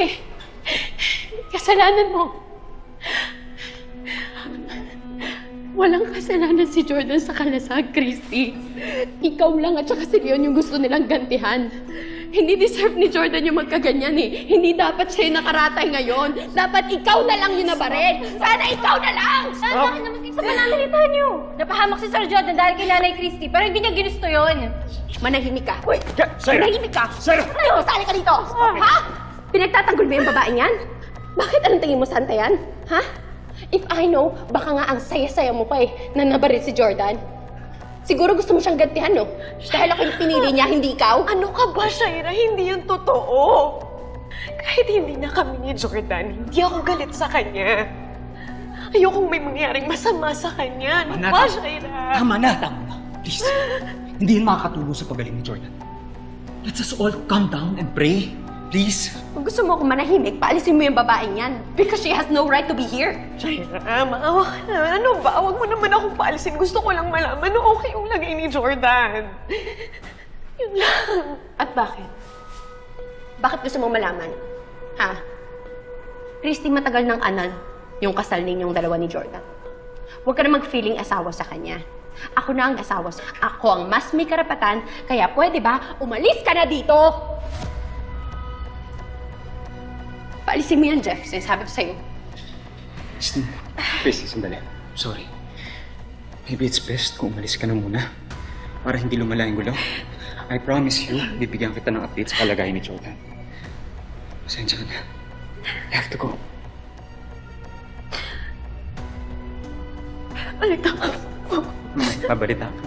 eh. Kasalanan mo. Walang kasalanan si Jordan sa kalasag, Christy. Ikaw lang at saka si Leon yung gusto nilang gantihan. Hindi deserve ni Jordan yung magkaganyan eh. Hindi dapat siya yung nakaratay ngayon. Dapat ikaw na lang yung nabarin. Sana ikaw na lang! Bakit naman sa pananalita niyo? Napahamak si Sir Jordan dahil kay Nanay Christy, pero hindi niya ginusto yun. Manahimik ka. Wait! Sir! Manahimik ka! Sir! Ano? Sali ka dito! Ha? Pinagtatanggol mo yung babaeng yan? Bakit anong tingin mo santa yan? Ha? If I know, baka nga ang saya-saya mo pa eh na nabarit si Jordan. Siguro gusto mo siyang gantihan, no? Dahil ako yung pinili niya, hindi ikaw. Ano ka ba, Shaira? Hindi yun totoo. Kahit hindi na kami ni Jordan, hindi ako galit sa kanya. Ayokong may mangyaring masama sa kanya. Ano ba, Shaira? Tama na! Please. Hindi yun makakatulong sa pagaling ni Jordan. Let's us all calm down and pray. Please. Kung gusto mo akong manahimik, paalisin mo yung babaeng yan. Because she has no right to be here. Shaira, maawa ka na. Ano ba? Huwag mo naman akong paalisin. Gusto ko lang malaman na okay yung lagay ni Jordan. Yun lang. At bakit? Bakit gusto mong malaman? Ha? Christy, matagal ng anal yung kasal ninyong dalawa ni Jordan. Huwag ka na mag-feeling asawa sa kanya. Ako na ang asawa. Ako ang mas may karapatan, kaya pwede ba umalis ka na dito? Paalisin mo yan, Jeff. Sinasabi ko sa'yo. Christine, please, sandali. Sorry. Maybe it's best kung umalis ka na muna para hindi lumala yung gulo. I promise you, bibigyan kita ng update sa kalagayan ni Jordan. Pasensya ka na. I have to go. Balita ka. Pabalita ka.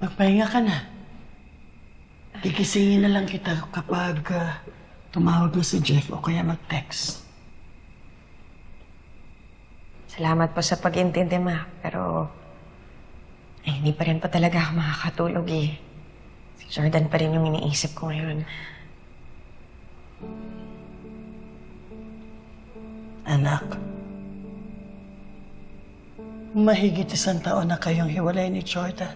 Magpahinga ka na. Gigisingin na lang kita kapag tumawag na si Jeff o kaya mag-text. Salamat po sa pag-intindi, Ma. Pero, hindi pa rin po talaga ako makakatulog eh. Si Jordan pa rin yung iniisip ko ngayon. Anak, mahigit 1 taon na kayong hiwalay ni Jordan.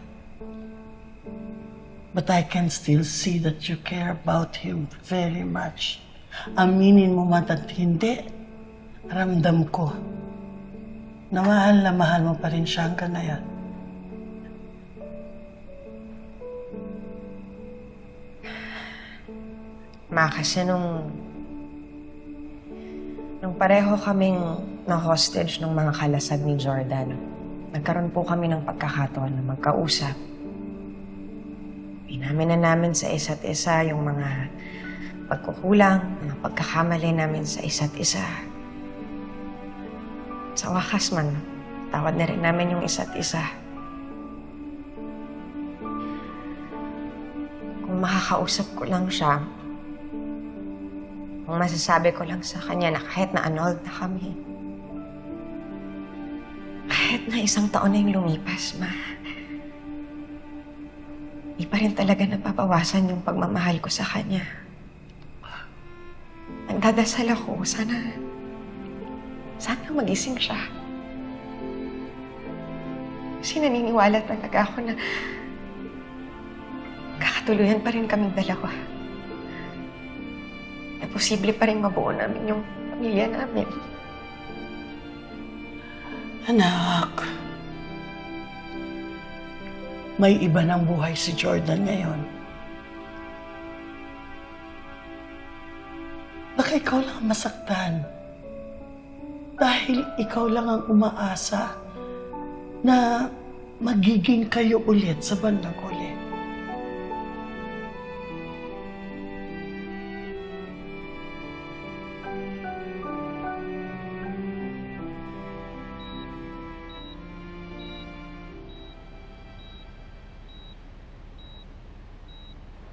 But I can still see that you care about him very much. Aminin mo man at hindi, ramdam ko na mahal mo pa rin siya hanggang ngayon. Ma, kasi nung pareho kaming na-hostage ng mga kalasag ni Jordan, nagkaroon po kami ng pagkakataon na magkausap. Inamin na namin sa isa't isa yung mga pagkukulang, mga pagkakamali namin sa isa't isa. Sa wakas man, tawad na rin namin yung isa't isa. Kung makakausap ko lang siya, kung masasabi ko lang sa kanya na kahit na annulled na kami, kahit na 1 taon na yung lumipas, Ma, di pa rin talaga napapawasan yung pagmamahal ko sa kanya. Nagdadasal ako, sana magising siya. Kasi naniniwala talaga ako na kakatuluyan pa rin kaming dalawa. Na posible pa rin mabuo namin yung pamilya namin. Anak, may iba ng buhay si Jordan ngayon. Baka ikaw lang ang masaktan. Dahil ikaw lang ang umaasa na magiging kayo ulit sa bandang huli.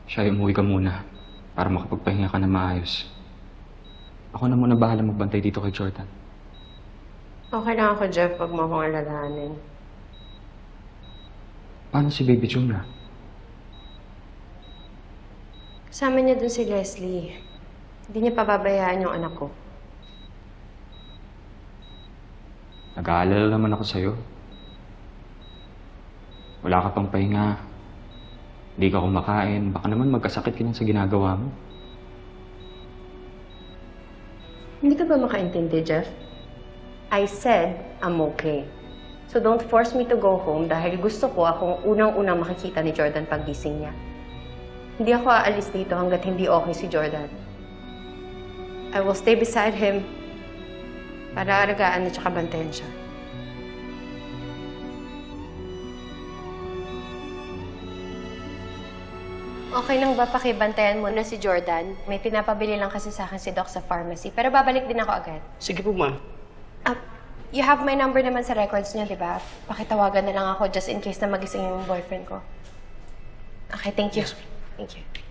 Siya, umuwi ka muna. para makapagpahinga ka na maayos. Ako na muna bahala magbantay dito kay Jordan. Okay lang ako, Jeff. Huwag mo akong alalahanin. Paano si Baby Juna? Kasama niya dun si Leslie. Hindi niya pababayaan yung anak ko. Nag-aalala naman ako sa'yo. Wala ka pang pahinga. Hindi ka kumakain. Baka naman magkasakit ka niyan sa ginagawa mo. Hindi ka ba makaintindi, Jeff? I said I'm okay. So don't force me to go home dahil gusto ko akong unang-unang makikita ni Jordan paggising niya. Hindi ako aalis dito hanggat hindi okay si Jordan. I will stay beside him para alagaan at saka bantayan siya. Okay lang ba pakibantayan mo na si Jordan? May pinapabili lang kasi sa akin si Doc sa pharmacy. Pero babalik din ako agad. Sige po, ma'am. You have my number naman sa records niyo, di ba? Pakitawagan na lang ako just in case na magising yung boyfriend ko. Okay, thank you. Thank you.